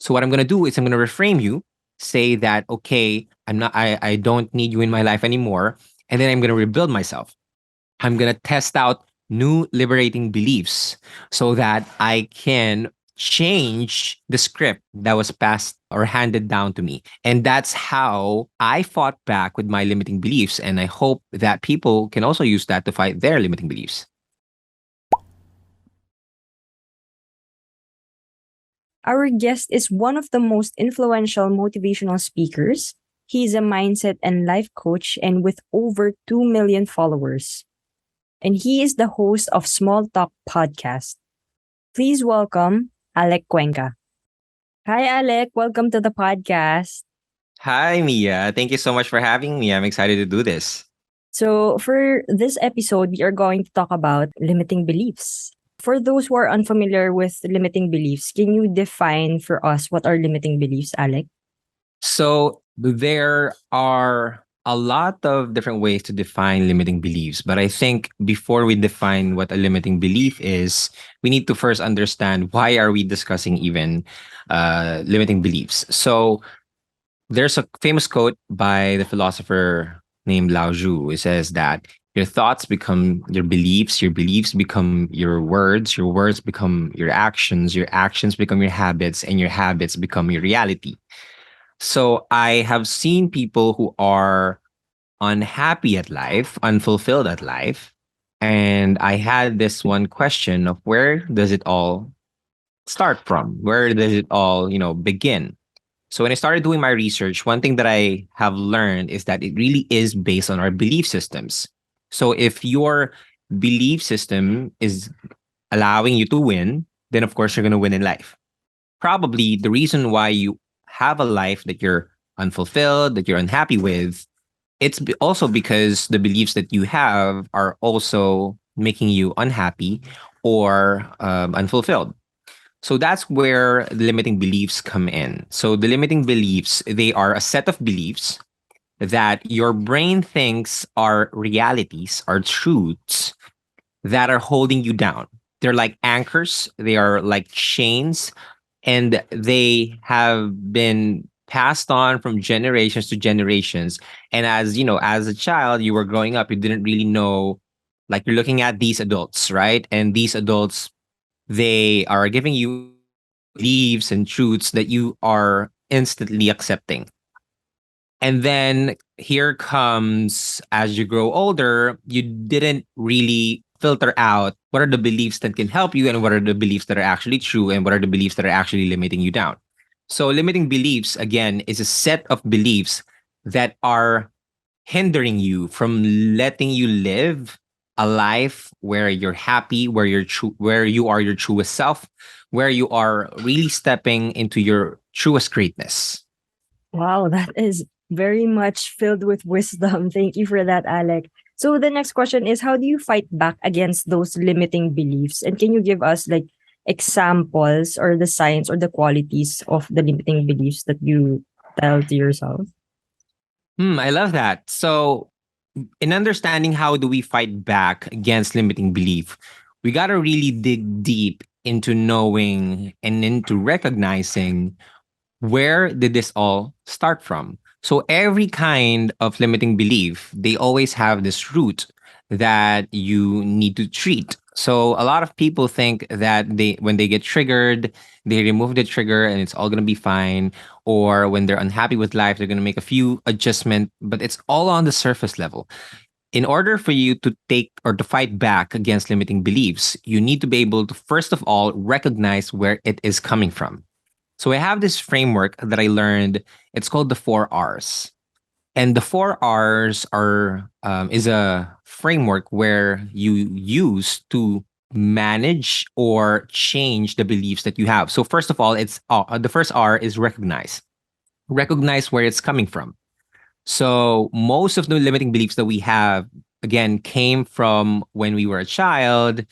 So what I'm going to do is I'm going to reframe you, say that, okay, I don't need you in my life anymore. And then I'm going to rebuild myself. I'm going to test out new liberating beliefs so that I can change the script that was passed or handed down to me. And that's how I fought back with my limiting beliefs. And I hope that people can also use that to fight their limiting beliefs. Our guest is one of the most influential motivational speakers. He's a mindset and life coach and with over 2 million followers. And he is the host of Small Talk Podcast. Please welcome Alec Cuenca. Hi, Alec. Welcome to the podcast. Hi, Mia. Thank you so much for having me. I'm excited to do this. So, for this episode, we are going to talk about limiting beliefs. For those who are unfamiliar with limiting beliefs, can you define for us what are limiting beliefs, Alec? So there are a lot of different ways to define limiting beliefs, but I think before we define what a limiting belief is, we need to first understand why are we discussing even limiting beliefs. So there's a famous quote by the philosopher named Lao Tzu. It says that your thoughts become your beliefs become your words become your actions become your habits, and your habits become your reality. So I have seen people who are unhappy at life, unfulfilled at life. And I had this one question of where does it all start from? Where does it all, begin? So when I started doing my research, one thing that I have learned is that it really is based on our belief systems. So if your belief system is allowing you to win, then of course you're going to win in life. Probably the reason why you have a life that you're unfulfilled, that you're unhappy with, also because the beliefs that you have are also making you unhappy or unfulfilled. So that's where the limiting beliefs come in. So the limiting beliefs, they are a set of beliefs that your brain thinks are realities, are truths that are holding you down. They're like anchors, they are like chains, and they have been passed on from generations to generations. And as you know, as a child, you were growing up, you didn't really know, like you're looking at these adults, right? And these adults, they are giving you beliefs and truths that you are instantly accepting. And then here comes, as you grow older, you didn't really filter out what are the beliefs that can help you and what are the beliefs that are actually true and what are the beliefs that are actually limiting you down. So, limiting beliefs, again, is a set of beliefs that are hindering you from letting you live a life where you're happy, where you're true, where you are your truest self, where you are really stepping into your truest greatness. Wow, that is very much filled with wisdom. Thank you for that, Alec. So the next question is, how do you fight back against those limiting beliefs? And can you give us like examples or the signs or the qualities of the limiting beliefs that you tell to yourself? I love that. So, in understanding how do we fight back against limiting belief, we got to really dig deep into knowing and into recognizing where did this all start from. So every kind of limiting belief, they always have this root that you need to treat. So a lot of people think that when they get triggered, they remove the trigger and it's all going to be fine. Or when they're unhappy with life, they're going to make a few adjustments, but it's all on the surface level. In order for you to take or to fight back against limiting beliefs, you need to be able to, first of all, recognize where it is coming from. So I have this framework that I learned. It's called the 4 R's. And the 4 R's are is a framework where you use to manage or change the beliefs that you have. So first of all, it's the first R is recognize. Recognize where it's coming from. So most of the limiting beliefs that we have, again, came from when we were a child.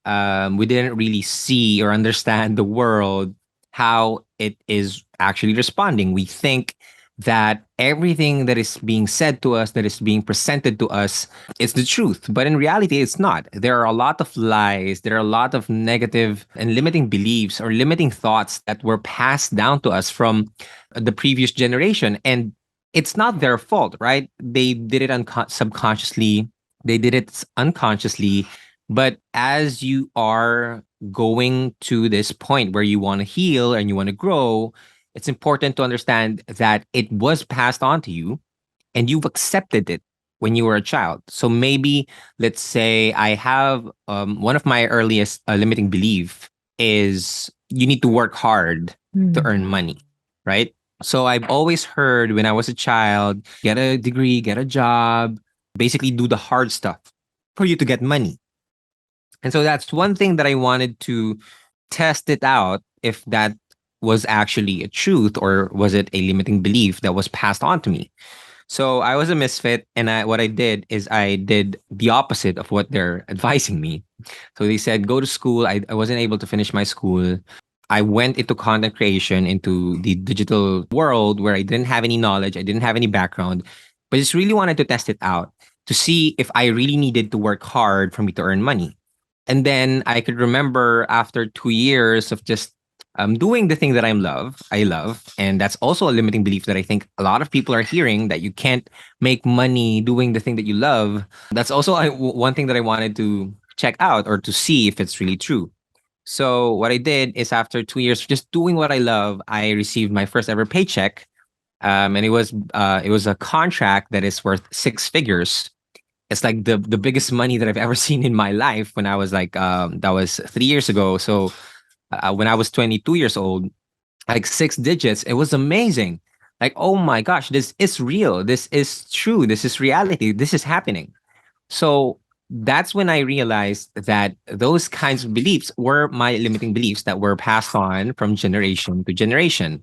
We didn't really see or understand the world, how it is actually responding. We think that everything that is being said to us, that is being presented to us, is the truth. But in reality, it's not. There are a lot of lies, there are a lot of negative and limiting beliefs or limiting thoughts that were passed down to us from the previous generation. And it's not their fault, right? They did it subconsciously, they did it unconsciously. But as you are going to this point where you want to heal and you want to grow, it's important to understand that it was passed on to you and you've accepted it when you were a child. So maybe, let's say, I have one of my earliest limiting belief is you need to work hard to Mm. earn money, right? So I've always heard when I was a child, get a degree, get a job, basically do the hard stuff for you to get money. And so that's one thing that I wanted to test it out, if that was actually a truth or was it a limiting belief that was passed on to me. So I was a misfit, and what I did is I did the opposite of what they're advising me. So they said, go to school. I wasn't able to finish my school. I went into content creation, into the digital world where I didn't have any knowledge, I didn't have any background, but just really wanted to test it out to see if I really needed to work hard for me to earn money. And then I could remember after 2 years of just doing the thing that I love, and that's also a limiting belief that I think a lot of people are hearing, that you can't make money doing the thing that you love. That's also one thing that I wanted to check out or to see if it's really true. So what I did is, after 2 years of just doing what I love, I received my first ever paycheck, and it was a contract that is worth six figures. It's like the biggest money that I've ever seen in my life. When I was like that was 3 years ago. So when I was 22 years old, like six digits, it was amazing. Like, oh my gosh, this is real. This is true. This is reality. This is happening. So that's when I realized that those kinds of beliefs were my limiting beliefs that were passed on from generation to generation.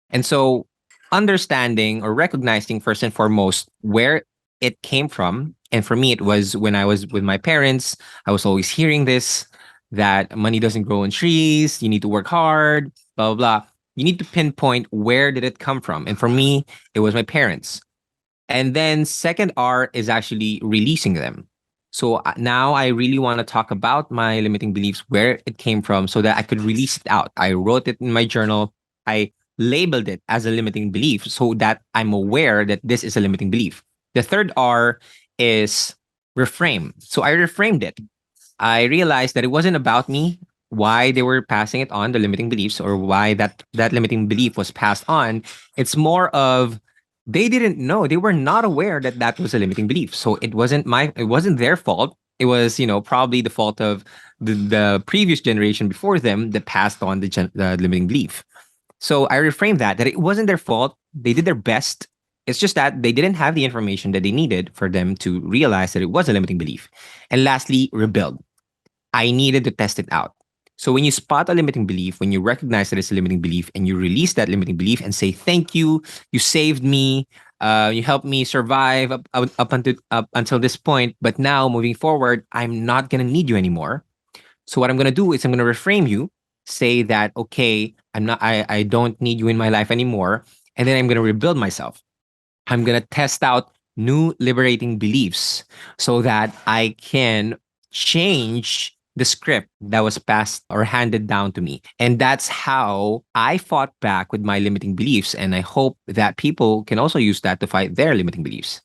And so understanding or recognizing, first and foremost, where it came from. And for me, it was when I was with my parents. I was always hearing this, that money doesn't grow on trees. You need to work hard, blah, blah, blah. You need to pinpoint where did it come from. And for me, it was my parents. And then second R is actually releasing them. So now I really want to talk about my limiting beliefs, where it came from, so that I could release it out. I wrote it in my journal. I labeled it as a limiting belief so that I'm aware that this is a limiting belief. The third R is reframe. So I reframed it. I realized that it wasn't about me, why they were passing it on, the limiting beliefs, or why that limiting belief was passed on. It's more of, they didn't know, they were not aware that that was a limiting belief. So it wasn't their fault. It was, probably the fault of the previous generation before them that passed on the limiting belief. So I reframed that it wasn't their fault. They did their best. It's just that they didn't have the information that they needed for them to realize that it was a limiting belief. And lastly, rebuild. I needed to test it out. So when you spot a limiting belief, when you recognize that it's a limiting belief, and you release that limiting belief and say, thank you, you saved me, you helped me survive up until this point, but now moving forward, I'm not going to need you anymore. So what I'm going to do is I'm going to reframe you, say that, okay, I don't need you in my life anymore. And then I'm going to rebuild myself. I'm going to test out new liberating beliefs so that I can change the script that was passed or handed down to me. And that's how I fought back with my limiting beliefs. And I hope that people can also use that to fight their limiting beliefs.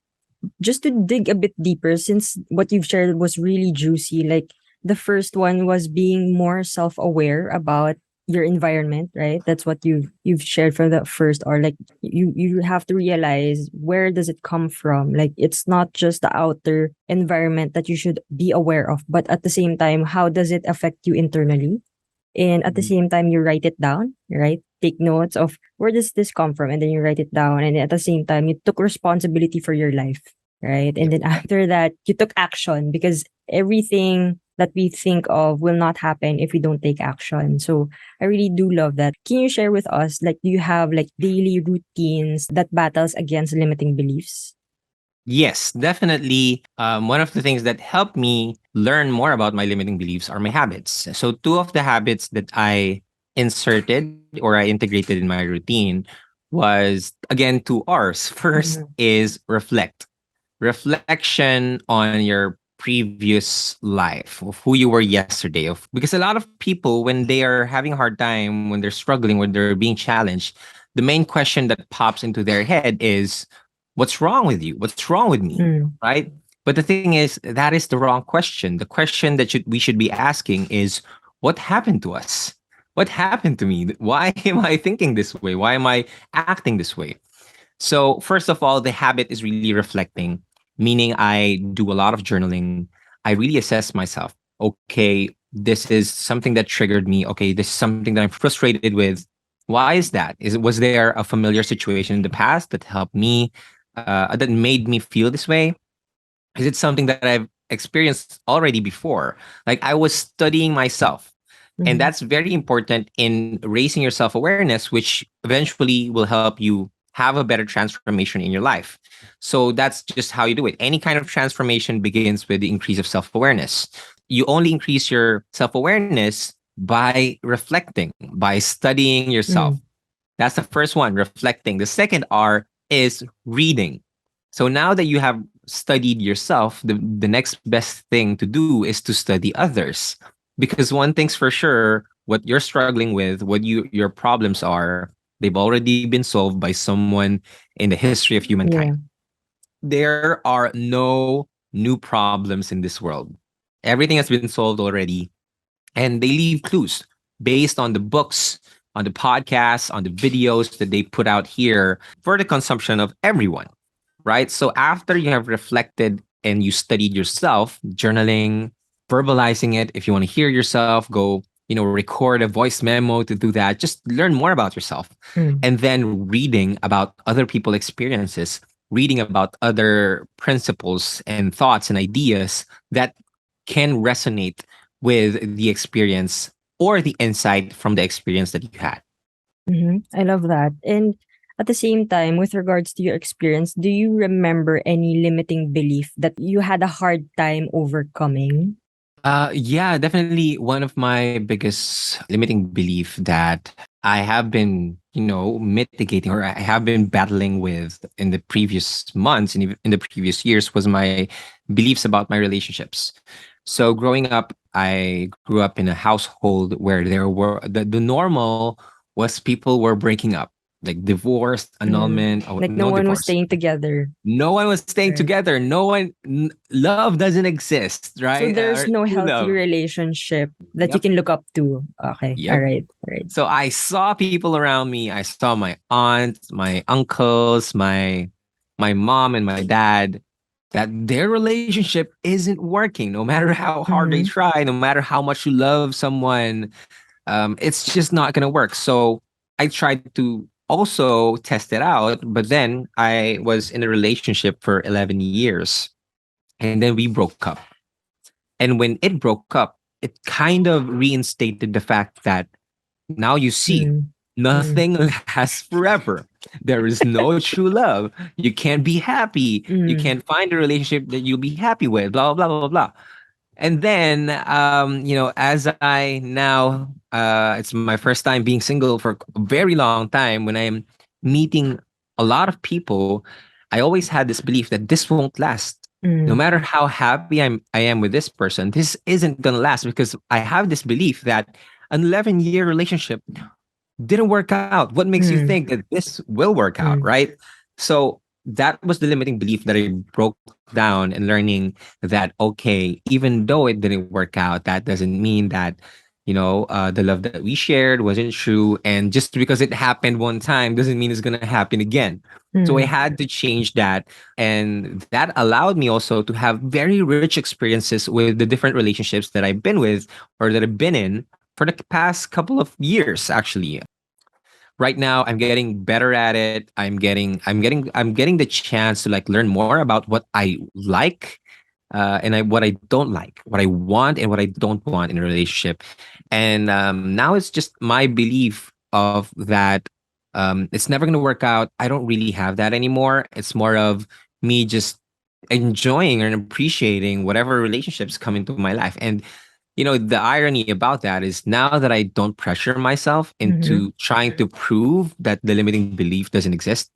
Just to dig a bit deeper, since what you've shared was really juicy, like the first one was being more self-aware about your environment, right? That's what you've shared from the first, or like you have to realize, where does it come from? Like, it's not just the outer environment that you should be aware of, but at the same time, how does it affect you internally? And at the same time, you write it down, right? Take notes of, where does this come from? And then you write it down. And at the same time, you took responsibility for your life, right? And Yep. then after that, you took action, because everything that we think of will not happen if we don't take action. So I really do love that. Can you share with us, like, do you have like daily routines that battles against limiting beliefs? Yes, definitely. One of the things that helped me learn more about my limiting beliefs are my habits. So, two of the habits that I inserted or I integrated in my routine was again 2 R's. First Mhm. is reflect. Reflection on your previous life of who you were yesterday of because a lot of people when they are having a hard time when they're struggling when they're being challenged the main question that pops into their head is what's wrong with you, what's wrong with me, Mm. right? But the thing is that is the wrong question. The question that we should be asking is what happened to us, what happened to me, why am I thinking this way, why am I acting this way? So, first of all, the habit is really reflecting, meaning I do a lot of journaling. I really assess myself. Okay, this is something that triggered me. Okay, this is something that I'm frustrated with. Why is that? Was there a familiar situation in the past that helped me, that made me feel this way? Is it something that I've experienced already before? Like I was studying myself. And Mhm. that's very important in raising your self awareness, which eventually will help you have a better transformation in your life. So that's just how you do it. Any kind of transformation begins with the increase of self awareness. You only increase your self awareness by reflecting, by studying yourself. Mm. That's the first one, reflecting. The second R is reading. So now that you have studied yourself, the next best thing to do is to study others. Because one thing's for sure, what you're struggling with, your problems are, they've already been solved by someone in the history of humankind. Yeah. There are no new problems in this world. Everything has been solved already and they leave clues based on the books, on the podcasts, on the videos that they put out here for the consumption of everyone, right? So after you have reflected and you studied yourself, journaling, verbalizing it, if you want to hear yourself, go, record a voice memo to do that. Just learn more about yourself. Mm. And then reading about other people's experiences, reading about other principles and thoughts and ideas that can resonate with the experience or the insight from the experience that you had. Mhm. I love that. And at the same time, with regards to your experience, do you remember any limiting belief that you had a hard time overcoming? Yeah, definitely one of my biggest limiting belief that I have been, mitigating or I have been battling with in the previous months and even in the previous years was my beliefs about my relationships. So growing up, I grew up in a household where there were the normal was people were breaking up, like divorce, Mhm. annulment, or Like no no one was divorce. staying together. No one was staying Right. together. No one, love doesn't exist, So right? there's Or no true healthy love. relationship that you Yep. can look up to. Okay. All Yep. right. All right. So I saw people around me. I saw my aunts, my uncles, my mom and my dad that their relationship isn't working no matter how hard they Mm-hmm. try, no matter how much you love someone, it's just not going to work. So I tried to also test it out, but then I was in a relationship for 11 years and then we broke up. And when it broke up, it kind of reinstated the fact that now you see Mm. Mm. nothing lasts forever. There is no true love. You can't be happy. You Mm. can't find a relationship that you'll be happy with, blah, blah, blah, blah, blah. And then, as I now, it's my first time being single for a very long time. When I'm meeting a lot of people, I always had this belief that this won't last. No Mm. matter how happy I am with this person, this isn't gonna last because I have this belief that an 11-year relationship didn't work out. What makes you think Mm. that this will work out, Mm. right? So that was the limiting belief that I broke down and learning that, okay, even though it didn't work out, that doesn't mean that, the love that we shared wasn't true. And just because it happened one time doesn't mean it's going to happen again. So I Mm. had to change that. And that allowed me also to have very rich experiences with the different relationships that I've been with or that I've been in for the past couple of years, actually. Right now I'm getting better at it. I'm getting the chance to like learn more about what I like, and what I don't like, what I want and what I don't want in a relationship. And now it's just my belief of that, it's never going to work out. I don't really have that anymore. It's more of me just enjoying and appreciating whatever relationships come into my life. And The irony about that is now that I don't pressure myself Mm-hmm. into trying to prove that the limiting belief doesn't exist,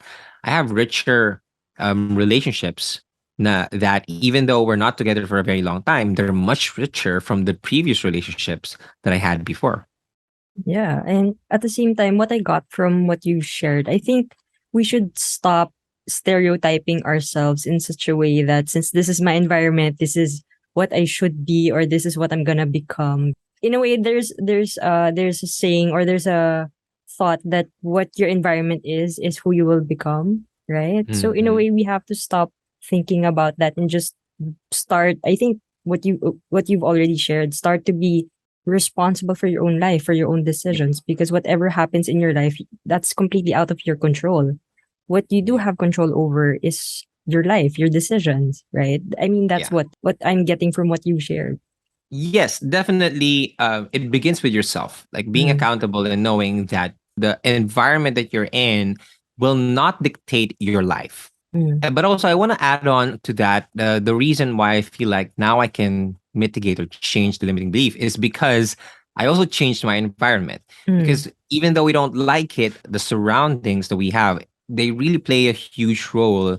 I have richer relationships that even though we're not together for a very long time, they're much richer from the previous relationships that I had before. Yeah. And at the same time, what I got from what you shared, I think we should stop stereotyping ourselves in such a way that since this is my environment, this is what I should be or this is what I'm gonna become. In a way, there's a saying or there's a thought that what your environment is who you will become, right? So in a Hmm. way we have to stop thinking about that and just start, I think what you've already shared, start to be responsible for your own life, for your own Yeah. decisions, because whatever happens in your life, that's completely out of your control. What you do Yeah. have control over is your life, your decisions, right? I mean, that's Yeah. what I'm getting from what you shared. Yes, definitely. It begins with yourself, like being Mm, accountable and knowing that the environment that you're in will not dictate your life. mm, But also, I want to add on to that. The reason why I feel like now I can mitigate or change the limiting belief is because I also changed my environment. mm, Because even though we don't like it, the surroundings that we have, they really play a huge role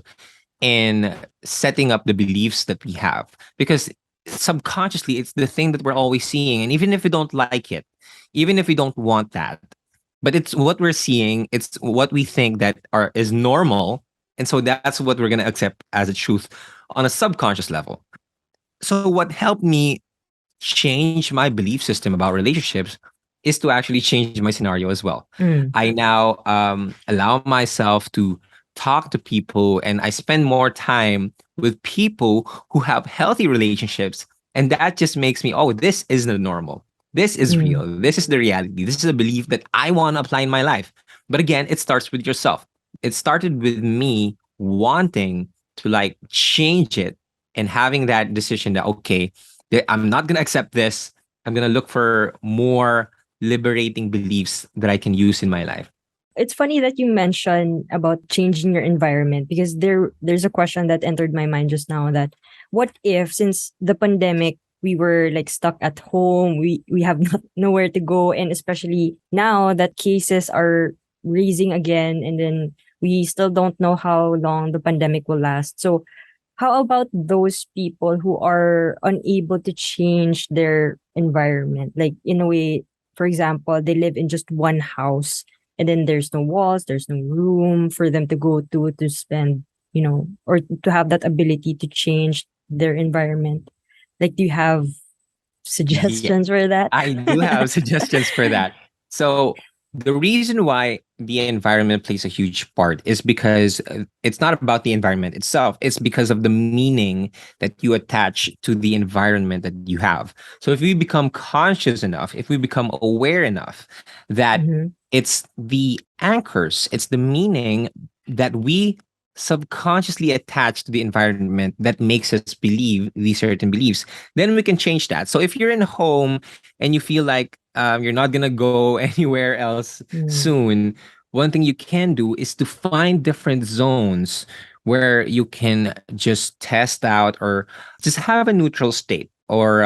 in setting up the beliefs that we have, because subconsciously it's the thing that we're always seeing, and even if we don't like it, even if we don't want that, but it's what we're seeing, it's what we think that is normal, and so that's what we're going to accept as a truth on a subconscious level. So what helped me change my belief system about relationships is to actually change my scenario as well. mm, I now allow myself to talk to people, and I spend more time with people who have healthy relationships. And that just makes me, oh, this isn't normal. This is mm, real. This is the reality. This is a belief that I want to apply in my life. But again, it starts with yourself. It started with me wanting to like change it and having that decision that, okay, I'm not going to accept this. I'm going to look for more liberating beliefs that I can use in my life. It's funny that you mentioned about changing your environment because there's a question that entered my mind just now that what if since the pandemic we were like stuck at home, we have nowhere to go, and especially now that cases are raising again, and then we still don't know how long the pandemic will last. So how about those people who are unable to change their environment? Like in a way, for example, they live in just one house and then there's no walls, there's no room for them to go to spend, or to have that ability to change their environment. Like, do you have Yeah, suggestions for that? I do have suggestions for that. So the reason why the environment plays a huge part is because it's not about the environment itself. It's because of the meaning that you attach to the environment that you have. So if we become conscious enough, if we become aware enough that Mm-hmm. it's the anchors, it's the meaning that we subconsciously attach to the environment that makes us believe these certain beliefs, then we can change that. So if you're in home and you feel like you're not gonna go anywhere else soon, one thing you can do is to find different zones where you can just test out or just have a neutral state, or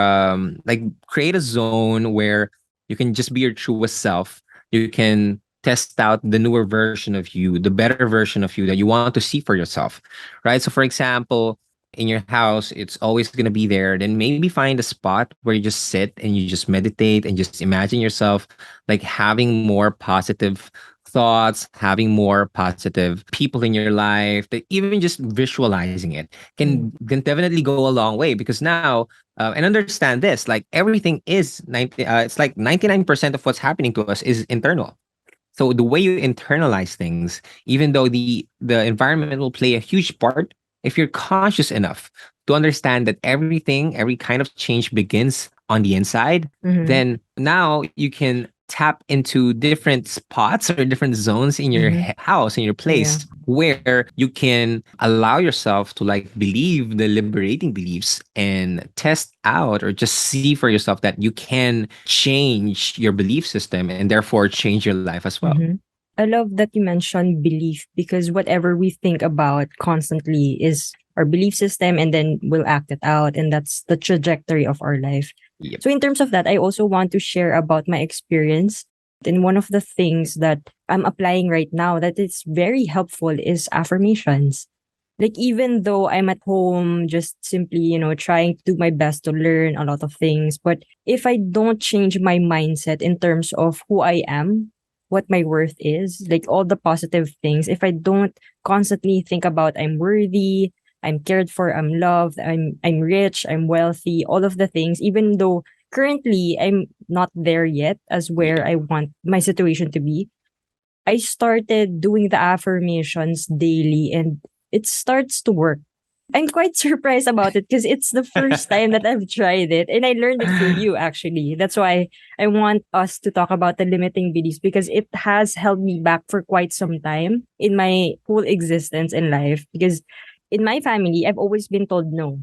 like create a zone where you can just be your truest self. You can test out the newer version of you, the better version of you that you want to see for yourself, right? So, for example, in your house, it's always going to be there. Then maybe find a spot where you just sit and you just meditate and just imagine yourself like having more positive thoughts, having more positive people in your life. That even just visualizing it can definitely go a long way, because now and understand this, like everything is 90 it's like 99% of what's happening to us is internal. So the way you internalize things, even though the environment will play a huge part, if you're conscious enough to understand that every kind of change begins on the inside, Mm-hmm. then now you can tap into different spots or different zones in your Mm-hmm. house, in your Yeah. place, where you can allow yourself to like believe the liberating beliefs and test out or just see for yourself that you can change your belief system and therefore change your life as well. Mm-hmm. I love that you mentioned belief because whatever we think about constantly is our belief system, and then we'll act it out. And that's the trajectory of our life. Yep. So in terms of that, I also want to share about my experience. And one of the things that I'm applying right now that is very helpful is affirmations. Like even though I'm at home just simply, trying to do my best to learn a lot of things, but if I don't change my mindset in terms of who I am, what my worth is, like all the positive things, if I don't constantly think about I'm worthy, I'm cared for, I'm loved, I'm rich, I'm wealthy, all of the things, even though currently I'm not there yet as where Yeah. I want my situation to be, I started doing the affirmations daily and it starts to work. I'm quite surprised about it because it's the first time that I've tried it and I learned it through you actually. That's why I want us to talk about the limiting beliefs because it has held me back for quite some time in my whole existence in life because in my family I've always been told no.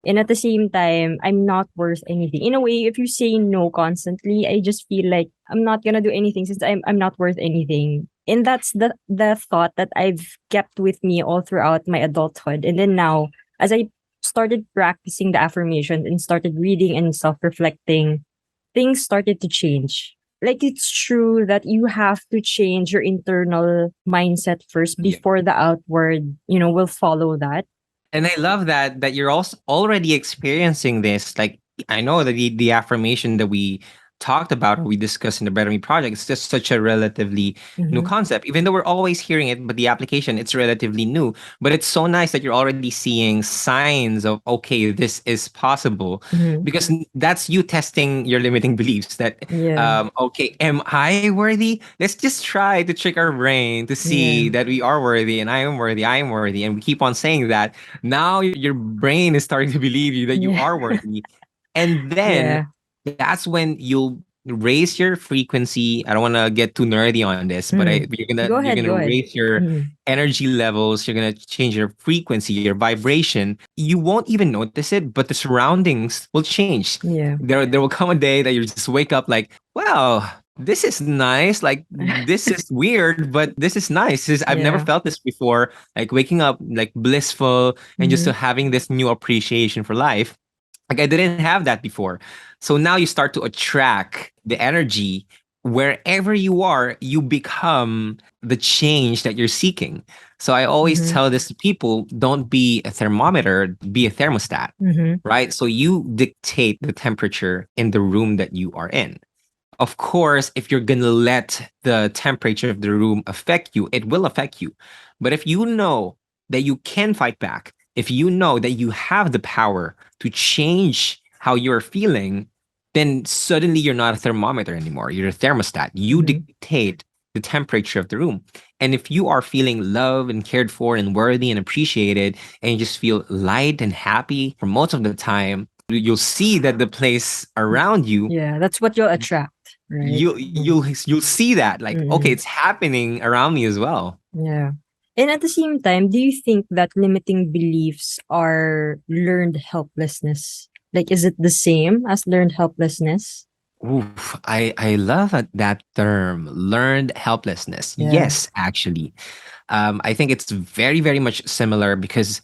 And at the same time, I'm not worth anything. In a way, if you say no constantly, I just feel like I'm not gonna do anything since I'm not worth anything. And that's the thought that I've kept with me all throughout my adulthood. And then now, as I started practicing the affirmations and started reading and self-reflecting, things started to change. Like it's true that you have to change your internal mindset first Yeah. before the outward, will follow that. And I love that you're also already experiencing this. Like I know that the affirmation that we talked about or we discussed in the Better Me project, it's just such a relatively new Mm-hmm. concept. Even though we're always hearing it, but the application it's relatively new. But it's so nice that you're already seeing signs of okay, this is possible Mm-hmm. because that's you testing your limiting beliefs. That Yeah. okay, am I worthy? Let's just try to trick our brain to see Yeah. that we are worthy and I am worthy, I am worthy, and we keep on saying that now your brain is starting to believe you that you Yeah. are worthy. And then Yeah. that's when you'll raise your frequency. I don't want to get too nerdy on this, but Mm. Go you're ahead, gonna go ahead. raise your Mm. energy levels, you're gonna change your frequency, your vibration. You won't even notice it, but the surroundings will change. Yeah. There will come a day that you just wake up like, wow, this is nice. Like this is weird, but this is nice. I've never Yeah. felt this before. Like waking up like blissful and just Mhm. having this new appreciation for life. Like I didn't have that before. So now you start to attract the energy wherever you are, you become the change that you're seeking. So I always Mhm. tell this to people, don't be a thermometer, be a thermostat, Mhm. right? So you dictate the temperature in the room that you are in. Of course, if you're going to let the temperature of the room affect you, it will affect you. But if you know that you can fight back, if you know that you have the power to change how you're feeling, then suddenly you're not a thermometer anymore. You're a thermostat. You Mhm. dictate the temperature of the room. And if you are feeling loved and cared for and worthy and appreciated, and you just feel light and happy for most of the time, you'll see that the place around you Yeah, that's what you'll attract, right? Mm. you'll see that like okay Mm. it's happening around me as well. Yeah. And at the same time, do you think that limiting beliefs are learned helplessness? Like, is it the same as learned helplessness? Oof, I love that term learned helplessness. Yeah. Yes, actually, I think it's very much similar because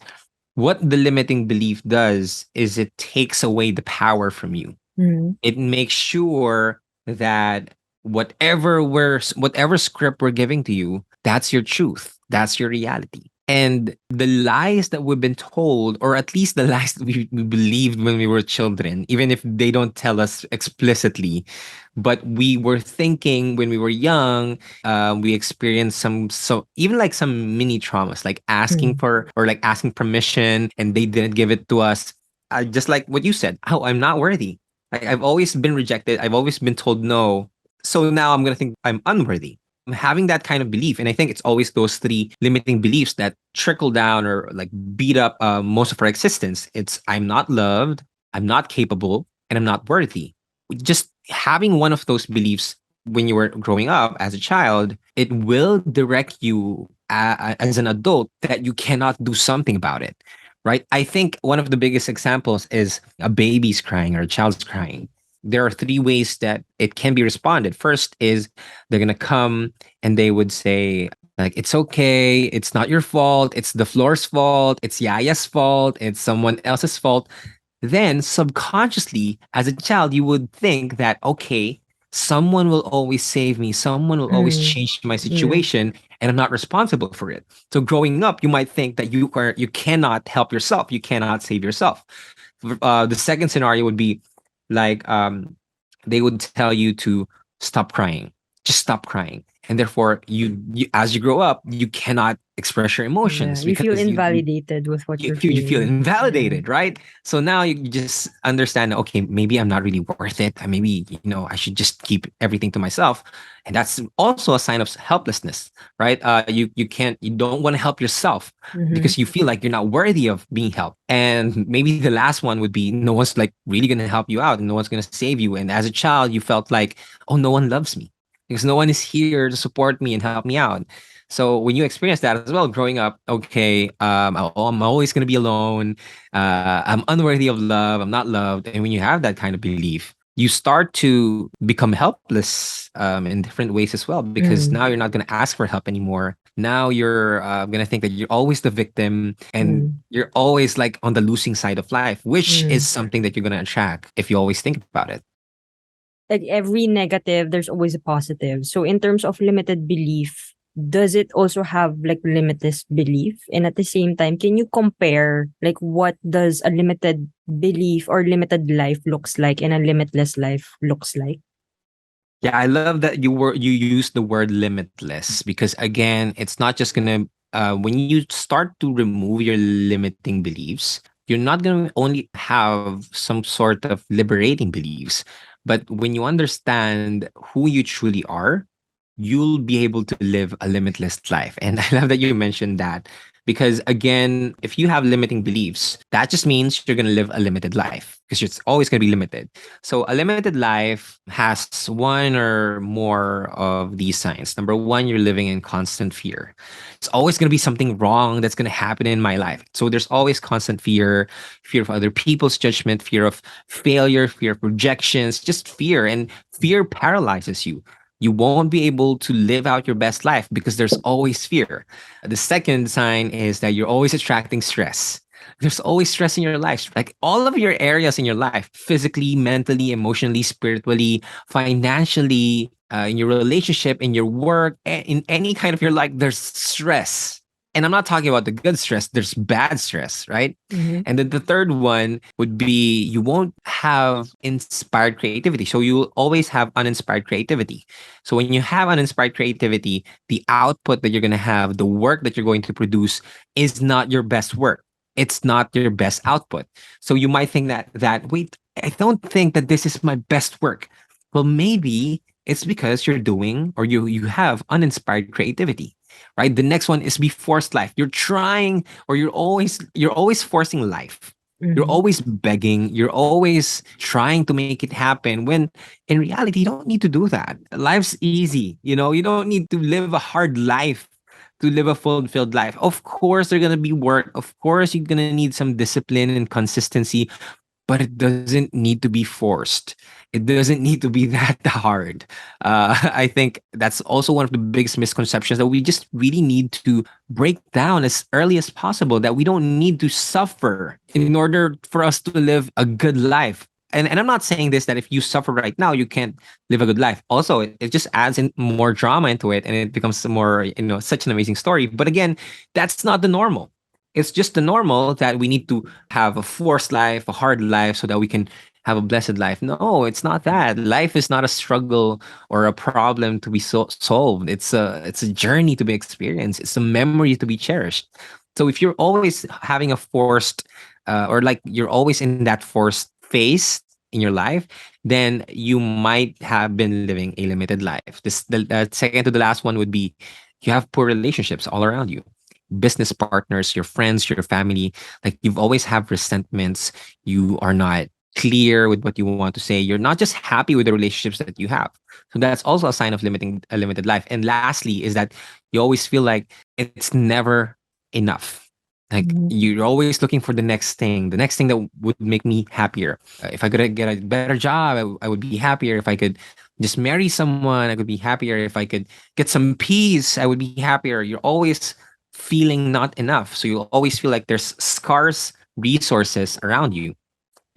what the limiting belief does is it takes away the power from you. Mhm. It makes sure that whatever script we're giving to you, that's your truth, that's your reality. And the lies that we've been told, or at least the lies that we believed when we were children, even if they don't tell us explicitly, but we were thinking when we were young, we experienced even like some mini traumas, like asking Mm. for or like asking permission, and they didn't give it to us. Just like what you said, oh, I'm not worthy. I've always been rejected. I've always been told no. So now I'm going to think I'm unworthy. I'm having that kind of belief. And I think it's always those three limiting beliefs that trickle down or like beat up most of our existence. It's I'm not loved, I'm not capable, and I'm not worthy. Just having one of those beliefs when you were growing up as a child, it will direct you as an adult that you cannot do something about it, right? I think one of the biggest examples is a baby's crying or a child's crying. There are three ways that it can be responded. First is they're going to come and they would say, like, it's okay. It's not your fault. It's the floor's fault. It's Yaya's fault. It's someone else's fault. then subconsciously, as a child, you would think that, okay, someone will always save me, someone will always Mm. change my Yeah. situation, and I'm not responsible for it. So growing up, you might think that you cannot help yourself, you cannot save yourself. The second scenario would be like, they would tell you to stop crying, just stop crying, and therefore you as you grow up, you cannot express your Yeah. emotions You feel because you invalidated with what you're you feel feeling. Yeah. invalidated, right? So now you just understand, okay, maybe I'm not really worth it. Maybe, I should just keep everything to myself. And that's also a sign of helplessness, right? You don't want to help yourself Mm-hmm. because you feel like you're not worthy of being helped. And maybe the last one would be no one's like really going to help you out and no one's going to save you. And as a child, you felt like, oh, no one loves me because no one is here to support me and help me out. So when you experience that as well, growing up, okay, I'm always going to be alone. I'm unworthy of love. I'm not loved. And when you have that kind of belief, you start to become helpless in different ways as well, because Mm. now you're not going to ask for help anymore. Now you're going to think that you're always the victim and Mm. you're always like on the losing side of life, which is Mm. something that you're going to attract if you always think about it. Like every negative, there's always a positive. So in terms of limited belief, does it also have like limitless belief? And at the same time, can you compare like what does a limited belief or limited life looks like and a limitless life looks like? Yeah, I love that you use the word limitless, because again, it's not just gonna when you start to remove your limiting beliefs, you're not gonna only have some sort of liberating beliefs, but when you understand who you truly are, you'll be able to live a limitless life. And I love that you mentioned that, because again, if you have limiting beliefs, that just means you're going to live a limited life because it's always going to be limited. So a limited life has one or more of these signs. Number one, you're living in constant fear. It's always going to be something wrong that's going to happen in my life. So there's always constant fear, fear of other people's judgment, fear of failure, fear of rejections, just fear. And fear paralyzes you. You won't be able to live out your best life because there's always fear. The second sign is that you're always attracting stress. There's always stress in your life, like all of your areas in your life, physically, mentally, emotionally, spiritually, financially, in your relationship, in your work, in any kind of your life, there's stress. And I'm not talking about the good stress, there's bad stress, right? Mm-hmm. And then the third one would be you won't have inspired creativity. So you'll always have uninspired creativity. So when you have uninspired creativity, the output that you're going to have, the work that you're going to produce is not your best work. It's not your best output. So you might think that wait, I don't think that this is my best work. Well, maybe it's because you're doing or you have uninspired creativity, right? The next one is be forced life. You're trying or you're always forcing life. You're Mm-hmm. always begging, you're always trying to make it happen when in reality you don't need to do that. Life's easy. You don't need to live a hard life to live a fulfilled life. Of course there's going to be work. Of course you're going to need some discipline and consistency, but it doesn't need to be forced. It doesn't need to be that hard. I think that's also one of the biggest misconceptions, that we just really need to break down as early as possible, that we don't need to suffer in order for us to live a good life. And I'm not saying this that if you suffer right now, you can't live a good life. Also, it just adds in more drama into it and it becomes more, such an amazing story. But again, that's not the normal. It's just the normal that we need to have a forced life, a hard life, so that we can have a blessed life. No, it's not that. Life is not a struggle or a problem to be solved. It's a journey to be experienced. It's a memory to be cherished. So if you're always having a forced, or like you're always in that forced phase in your life, then you might have been living a limited life. The second to the last one would be you have poor relationships all around you, business partners, your friends, your family. Like you've always have resentments. You are not clear with what you want to say. You're not just happy with the relationships that you have. So that's also a sign of limiting a limited life. And lastly is that you always feel like it's never enough. Like Mm-hmm. you're always looking for the next thing that would make me happier. If I could get a better job, I would be happier. If I could just marry someone, I could be happier. If I could get some peace, I would be happier. You're always feeling not enough. So you always feel like there's scarce resources around you.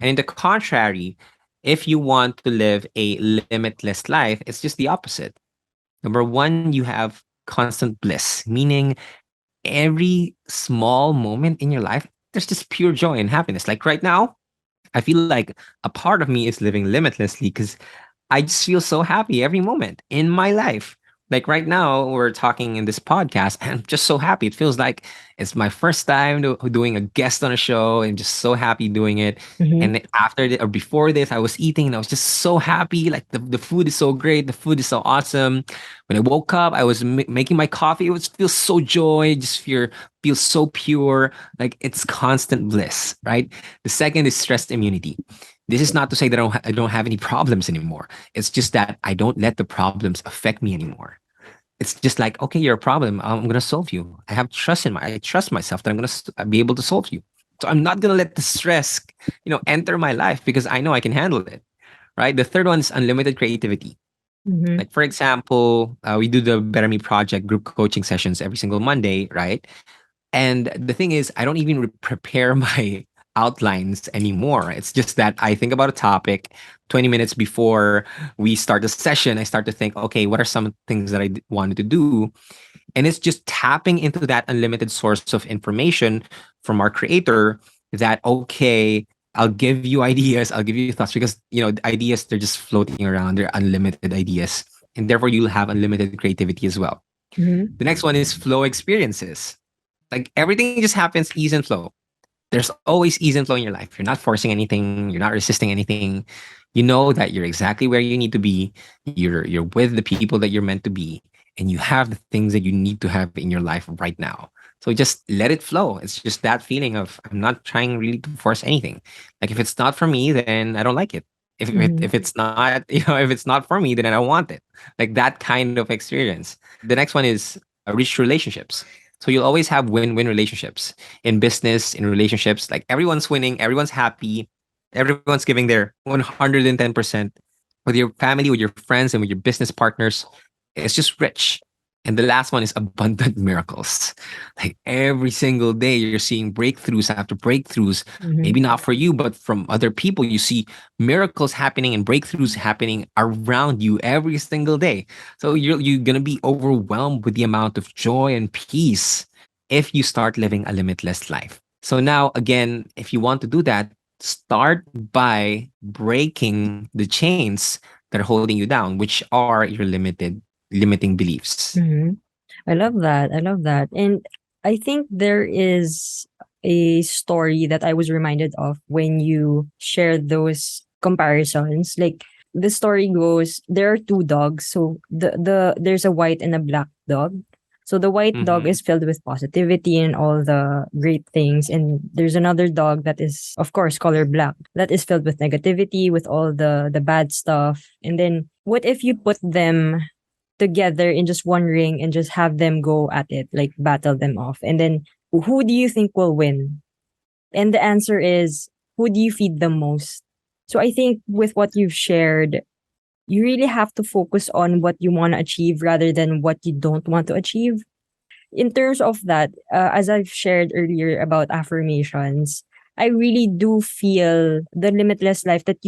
And in the contrary, if you want to live a limitless life, it's just the opposite. Number one, you have constant bliss, meaning every small moment in your life, there's just pure joy and happiness. Like right now, I feel like a part of me is living limitlessly because I just feel so happy every moment in my life. Like right now, we're talking in this podcast, and I'm just so happy. It feels like it's my first time doing a guest on a show, and just so happy doing it. Mm-hmm. And after or before this, I was eating, and I was just so happy. Like the food is so great, the food is so awesome. When I woke up, I was making my coffee. It was feels so joy, just feels so pure. Like it's constant bliss, right? The second is stress immunity. This is not to say that I don't have any problems anymore. It's just that I don't let the problems affect me anymore. It's just like, okay, you're a problem. I'm gonna solve you. I trust myself that I'm gonna be able to solve you. So I'm not gonna let the stress, enter my life because I know I can handle it. Right. The third one is unlimited creativity. Mm-hmm. Like for example, we do the Better Me Project group coaching sessions every single Monday, right? And the thing is, I don't even prepare my outlines anymore. It's just that I think about a topic 20 minutes before we start the session. I start to think, okay, what are some things that wanted to do? And it's just tapping into that unlimited source of information from our creator that, okay, I'll give you ideas, I'll give you thoughts because, ideas, they're just floating around, they're unlimited ideas. And therefore, you'll have unlimited creativity as well. Mm-hmm. The next one is flow experiences. Like everything just happens ease and flow. There's always ease and flow in your life. You're not forcing anything, you're not resisting anything. You know that you're exactly where you need to be. You're with the people that you're meant to be, and you have the things that you need to have in your life right now. So just let it flow. It's just that feeling of I'm not trying really to force anything. Like if it's not for me, then I don't like it. Mm-hmm. If it's not, if it's not for me, then I don't want it. Like that kind of experience. The next one is rich relationships. So you'll always have win-win relationships in business, in relationships. Like everyone's winning, everyone's happy, everyone's giving their 110% with your family, with your friends, and with your business partners. It's just rich. And the last one is abundant miracles. Like every single day, you're seeing breakthroughs after breakthroughs. Mm-hmm. Maybe not for you, but from other people. You see miracles happening and breakthroughs happening around you every single day. So you're gonna be overwhelmed with the amount of joy and peace if you start living a limitless life. So now again, if you want to do that, start by breaking the chains that are holding you down, which are your limiting beliefs. Mm-hmm. I love that. I love that. And I think there is a story that I was reminded of when you shared those comparisons. Like the story goes, there are two dogs. So there's a white and a black dog. So the white dog Mm-hmm. is filled with positivity and all the great things. And there's another dog that is, of course, color black, that is filled with negativity, with all the bad stuff. And then what if you put them together in just one ring and just have them go at it, like battle them off? And then who do you think will win? And the answer is, who do you feed the most? So I think with what you've shared, you really have to focus on what you want to achieve rather than what you don't want to achieve. In terms of that, as I've shared earlier about affirmations, I really do feel the limitless life that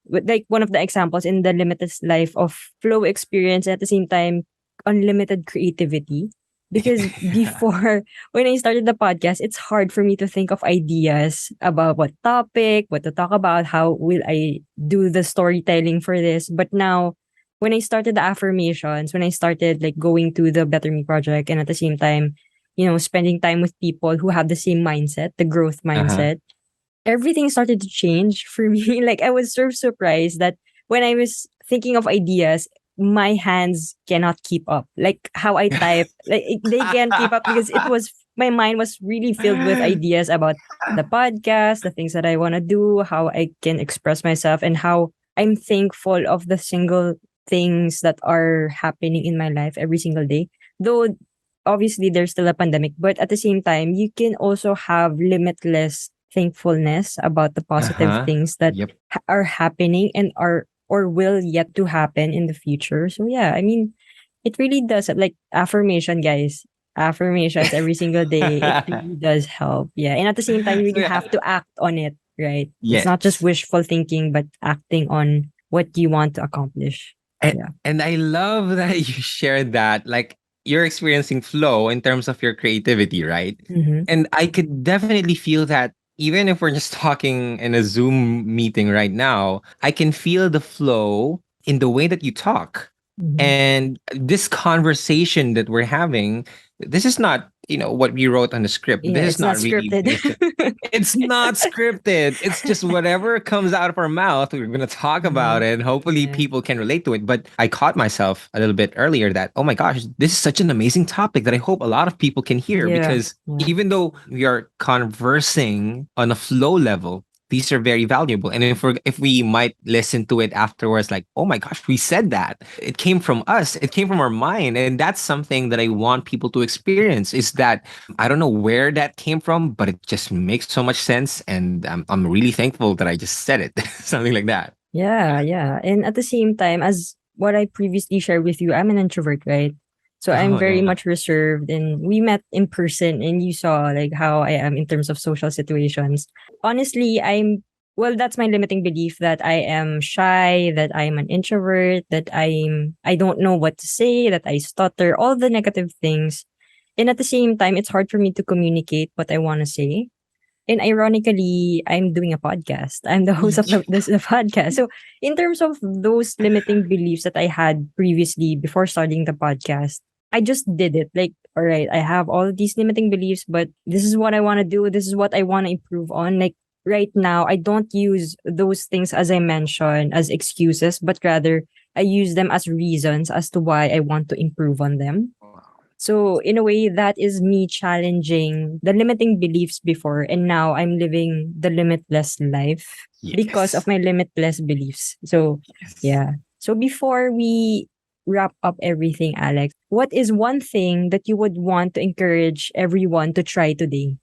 like one of the examples in the limitless life of flow experience, at the same time, unlimited creativity. Because before, when I started the podcast, it's hard for me to think of ideas about what topic, what to talk about, how will I do the storytelling for this. But now, when I started the affirmations, when I started like going to the Better Me project, and at the same time, spending time with people who have the same mindset, the growth Uh-huh. mindset, everything started to change for me. Like I was so surprised that when I was thinking of ideas, my hands cannot keep up. Like how I type, like they can't keep up because my mind was really filled with ideas about the podcast, the things that I want to do, how I can express myself, and how I'm thankful of the single things that are happening in my life every single day. Though obviously there's still a pandemic, but at the same time, you can also have limitless thankfulness about the positive Uh-huh. things that Yep. are happening and are or will yet to happen in the future. So yeah, I mean, it really does, like affirmation, guys. Affirmations every single day. It really does help. Yeah. And at the same time, you So really yeah, have to act on it. right? It's not just Yes. wishful thinking, but acting on what you want to accomplish. And, Yeah. and I love that you shared that. Like you're experiencing flow in terms of your creativity, right? Mm-hmm. And I could definitely feel that even if we're just talking in a Zoom meeting right now, I can feel the flow in the way that you talk. Mm-hmm. And this conversation that we're having, this is not, what we wrote on the script. Yeah, This is it's not not really scripted. based. It's not scripted. It's just whatever comes out of our mouth, we're going to talk Mm-hmm. about it. And hopefully Yeah. people can relate to it. But I caught myself a little bit earlier that, oh my gosh, this is such an amazing topic that I hope a lot of people can hear Yeah. because Yeah. even though we are conversing on a flow level, these are very valuable. And if we might listen to it afterwards, like, oh my gosh, we said that. It came from us. It came from our mind. And that's something that I want people to experience is that I don't know where that came from, but it just makes so much sense. And I'm really thankful that I just said it. Something like that. Yeah, yeah. And at the same time, as what I previously shared with you, I'm an introvert, right? So I'm Oh, very yeah. much reserved, and we met in person and you saw like how I am in terms of social situations. Honestly, that's my limiting belief that I am shy, that I'm an introvert, that I don't know what to say, that I stutter, all the negative things. And at the same time, it's hard for me to communicate what I want to say. And ironically, I'm doing a podcast. I'm the host of the podcast. So, in terms of those limiting beliefs that I had previously before starting the podcast, I just did it. Like, all right, I have all of these limiting beliefs, but this is what I want to do. This is what I want to improve on. Like, right now, I don't use those things, as I mentioned, as excuses, but rather I use them as reasons as to why I want to improve on them. So in a way, that is me challenging the limiting beliefs before, and now I'm living the limitless life because of Yes. my limitless beliefs. So Yes. yeah. So before we wrap up everything, Alex, what is one thing that you would want to encourage everyone to try today?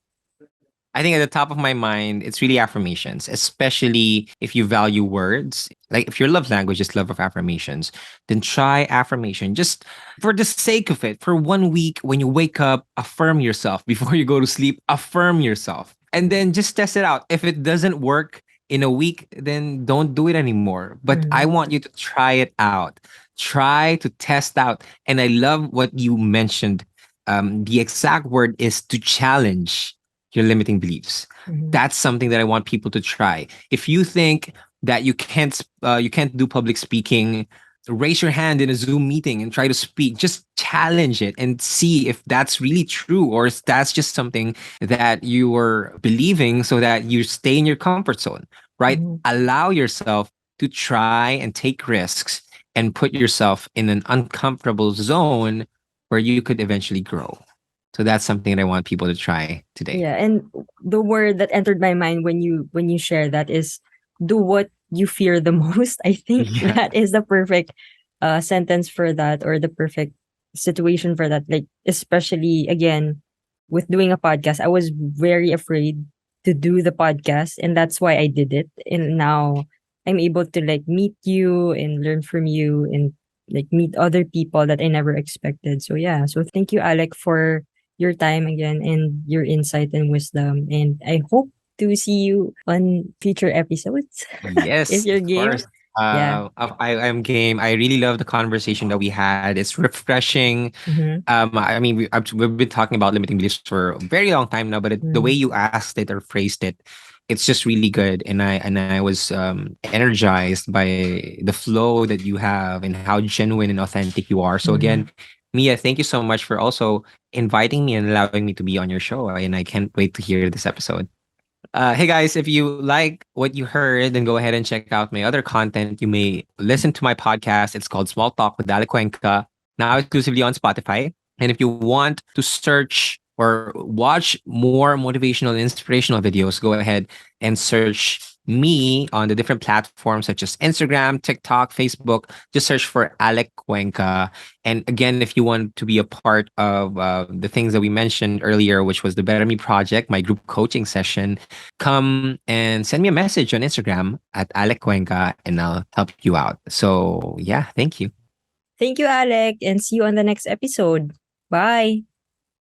I think at the top of my mind, it's really affirmations, especially if you value words. Like if your love language is love of affirmations, then try affirmation just for the sake of it. For 1 week, when you wake up, affirm yourself. Before you go to sleep, affirm yourself. And then just test it out. If it doesn't work in a week, then don't do it anymore. But I Mm-hmm. want you to try it out. Try to test out. And I love what you mentioned. The exact word is to challenge your limiting beliefs. Mm-hmm. That's something that I want people to try. If you think that you can't do public speaking, raise your hand in a Zoom meeting and try to speak. Just challenge it and see if that's really true or if that's just something that you are believing so that you stay in your comfort zone, right? Mm-hmm. Allow yourself to try and take risks and put yourself in an uncomfortable zone where you could eventually grow. So that's something that I want people to try today. Yeah, and the word that entered my mind when you share that is do what you fear the most. I think Yeah. that is the perfect sentence for that, or the perfect situation for that. Like especially again with doing a podcast, I was very afraid to do the podcast, and that's why I did it. And now I'm able to like meet you and learn from you and like meet other people that I never expected. So yeah, so thank you, Alec, for your time again and your insight and wisdom. And I hope to see you on future episodes if Yes, you're of game. course. Yeah. I'm game. I really love the conversation that we had. It's refreshing. Mm-hmm. I mean, we've been talking about limiting beliefs for a very long time now, but the way Mm-hmm. you asked it or phrased it, it's just really good. And I was energized by the flow that you have and how genuine and authentic you are. So Mm-hmm. again, Mia, thank you so much for also inviting me and allowing me to be on your show. And I can't wait to hear this episode. Hey guys, if you like what you heard, then go ahead and check out my other content. You may listen to my podcast. It's called Small Talk with Alec Cuenca, now exclusively on Spotify. And if you want to search or watch more motivational and inspirational videos, go ahead and search me on the different platforms such as Instagram, TikTok, Facebook. Just search for Alec Cuenca. And again, if you want to be a part of the things that we mentioned earlier, which was the Better Me Project, my group coaching session, come and send me a message on Instagram at Alec Cuenca and I'll help you out. So, yeah, thank you. Thank you, Alec, and see you on the next episode. Bye.